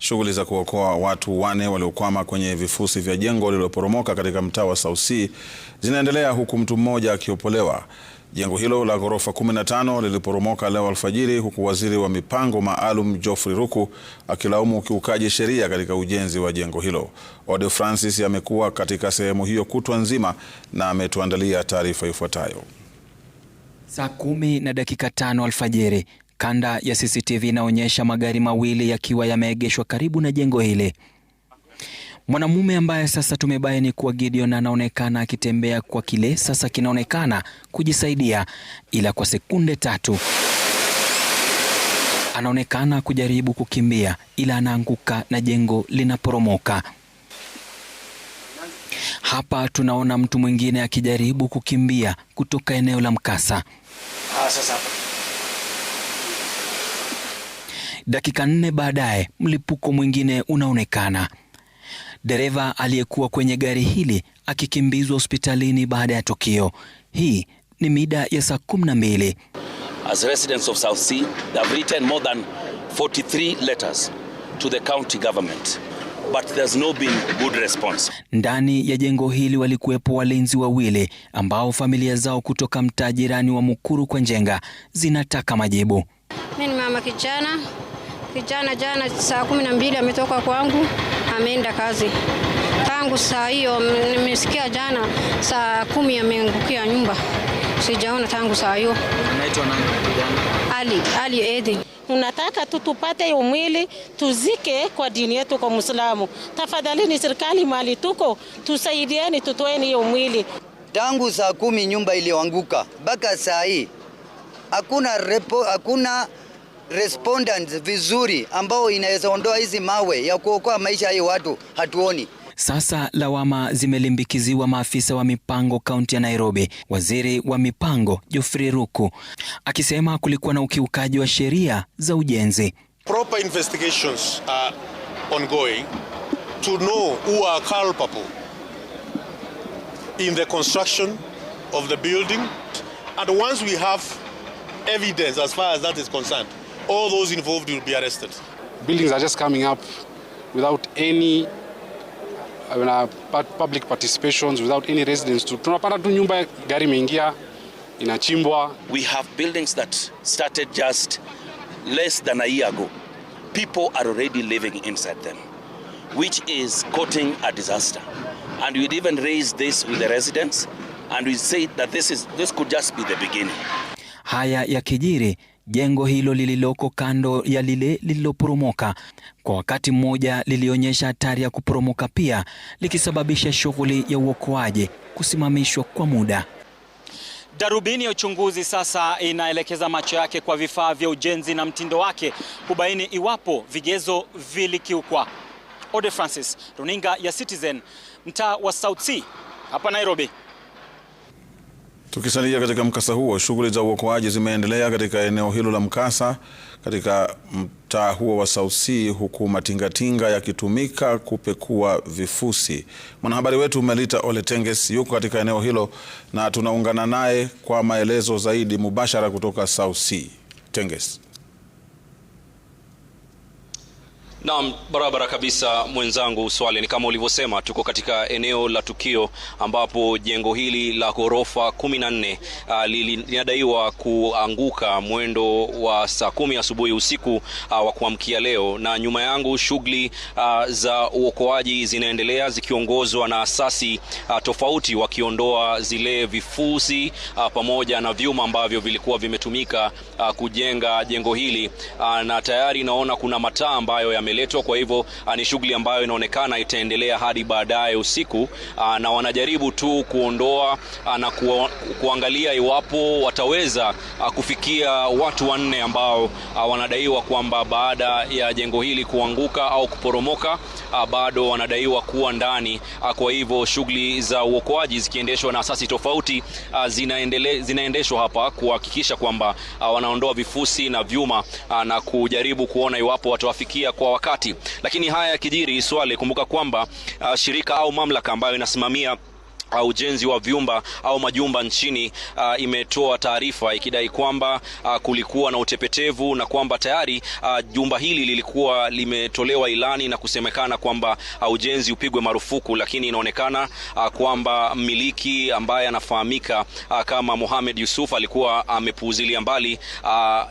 Shughuli za kuokoa watu 4 waliokwama kwenye vifusi vya jengo lililoporomoka katika mtaa wa South C zinaendelea huku mtu mmoja akiopolewa. Jengo hilo la ghorofa 15 liliporomoka leo alfajiri, huku waziri wa mipango maalum Geoffrey Ruku akilaumu ukiukaji sheria katika ujenzi wa jengo hilo. Ode Francis amekuwa katika sehemu hiyo kutwa nzima na ametuandalia taarifa ifuatayo. Saa 10:05 alfajiri, kanda ya CCTV inaonyesha magari mawili yakiwa yameegeshwa karibu na jengo hili. Mwanamume ambaye sasa tumebaini kuwa Gideon anaonekana akitembea kwa kile sasa kinaonekana kujisaidia, ila kwa sekunde 3 anaonekana kujaribu kukimbia, ila anaanguka na jengo linaporomoka. Hapa tunaona mtu mwingine akijaribu kukimbia kutoka eneo la mkasa. Dakika 4 baadaye, mlipuko mwingine unaonekana. Dereva aliyekuwa kwenye gari hili akikimbizwa hospitalini baada ya tukio. Hii ni mida ya saa 12. As residents of South C, they have written more than 43 letters to the county government, but there's no been good response. Ndani ya jengo hili walikuwepo walinzi wawili ambao familia zao kutoka mtaa jirani wa Mukuru kwa Njenga zinataka majibu. Mimi ni mama kijana jana saa 12 ametoka kwangu, ameenda kazi. Tangu saa hiyo nimesikia jana saa 10 ameangukia nyumba. Sijaona tangu saa hiyo. Unaitwa nani? Ali Edi. Unataka tupate hiyo mwili tuzike kwa dini yetu kwa Muislamu. Tafadhali ni serikali mali tuko, tusaidieni tutoeni hiyo mwili. Tangu saa 10 nyumba ilianguka mpaka saa hii hakuna respondents vizuri ambao inaweza ondoa hizi mawe ya kuokoa maisha ya watu, hatuoni. Sasa lawama zimelimbikiziwa maafisa wa mipango kaunti ya Nairobi. Waziri wa mipango Geoffrey Ruku akisema kulikuwa na ukiukaji wa sheria za ujenzi. Proper investigations are ongoing to know who are culpable in the construction of the building, and once we have evidence as far as that is concerned, all those involved will be arrested. Buildings are just coming up without any public participations, without any residents. Tunapata tu nyumba gari imeingia inachimbwa. We have buildings that started just less than a year ago. People are already living inside them, which is causing a disaster. And we'd even raised this with the residents, and we said that this could just be the beginning. Haya ya kijiri, jengo hilo lililoko kando ya lile lililoporomoka kwa wakati mmoja lilionyesha hatari ya kuporomoka pia, likisababisha shughuli ya uokoaji kusimamishwa kwa muda. Darubini ya uchunguzi sasa inaelekeza macho yake kwa vifaa vya ujenzi na mtindo wake kubaini iwapo vigezo vilikiukwa. Ode Francis, runinga ya Citizen, mtaa wa South C, hapa Nairobi. Tukisalia katika mkasa huo, shughuli za uokoaji zimeendelea katika eneo hilo la mkasa katika mtaa huo wa South C, huku matingatinga yakitumika kupekua vifusi. Mwanahabari wetu Melita Ole Tenges yuko katika eneo hilo na tunaungana naye kwa maelezo zaidi mubashara kutoka South C. Tenges. Naam, barabara kabisa mwenzangu Swale, ni kama ulivyosema, tuko katika eneo la tukio ambapo jengo hili la ghorofa 14 linadaiwa kuanguka mwendo wa saa 10 asubuhi usiku wa kuamkia leo, na nyuma yangu shughuli za uokoaji zinaendelea zikiongozwa na asasi tofauti wakiondoa zile vifusi pamoja na vyuma ambavyo vilikuwa vimetumika kujenga jengo hili, na tayari naona kuna mataa ambayo yameletwa. Kwa hivyo ni shughuli ambayo inaonekana itaendelea hadi baadaye usiku, na wanajaribu tu kuondoa na kuangalia iwapo wataweza kufikia watu 4 ambao wanadaiwa kwamba baada ya jengo hili kuanguka au kuporomoka bado wanadaiwa kuwa ndani. Kwa hivyo shughuli za uokoaji zikiendeshwa na asasi tofauti zinaendeshwa hapa kuhakikisha kwamba wanaondoa vifusi na vyuma na kujaribu kuona iwapo watawafikia kwa wakati. Lakini haya yakijiri, Swale, kumbuka kwamba shirika au mamlaka ambayo inasimamia ujenzi wa vyumba au majumba nchini imetoa taarifa ikidai kwamba kulikuwa na utepetevu na kwamba tayari jumba hili lilikuwa limetolewa ilani na kusemekana kwamba ujenzi upigwe marufuku, lakini inaonekana kwamba mmiliki ambaye anafahamika kama Mohamed Yusuf alikuwa amepuuzilia mbali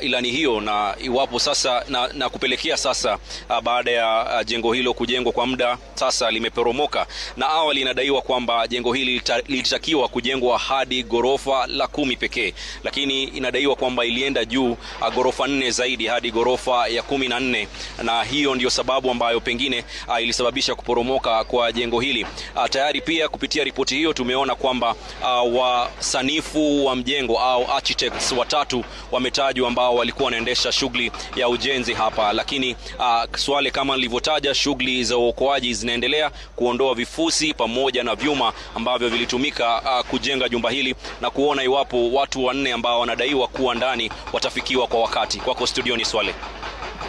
ilani hiyo, na iwapo sasa na kupelekea sasa baada ya jengo hilo kujengwa kwa muda sasa limeporomoka. Na awali inadaiwa kwamba jengo hili lilitakiwa kujengwa hadi ghorofa la 10 pekee, lakini inadaiwa kwamba ilienda juu ghorofa 4 zaidi hadi ghorofa ya 14, na hiyo ndio sababu ambayo pengine ilisababisha kuporomoka kwa jengo hili. Tayari pia kupitia ripoti hiyo tumeona kwamba wasanifu wa mjengo au architects watatu wametajwa ambao walikuwa wanaendesha shughuli ya ujenzi hapa, lakini swali kama nilivyotaja, shughuli za uokoaji zinaendelea kuondoa vifusi pamoja na vyuma ambavyo vilitumika kujenga jumba hili na kuona iwapo watu 4 ambao wanadaiwa kuwa ndani watafikiwa kwa wakati. Kwako studioni Swale.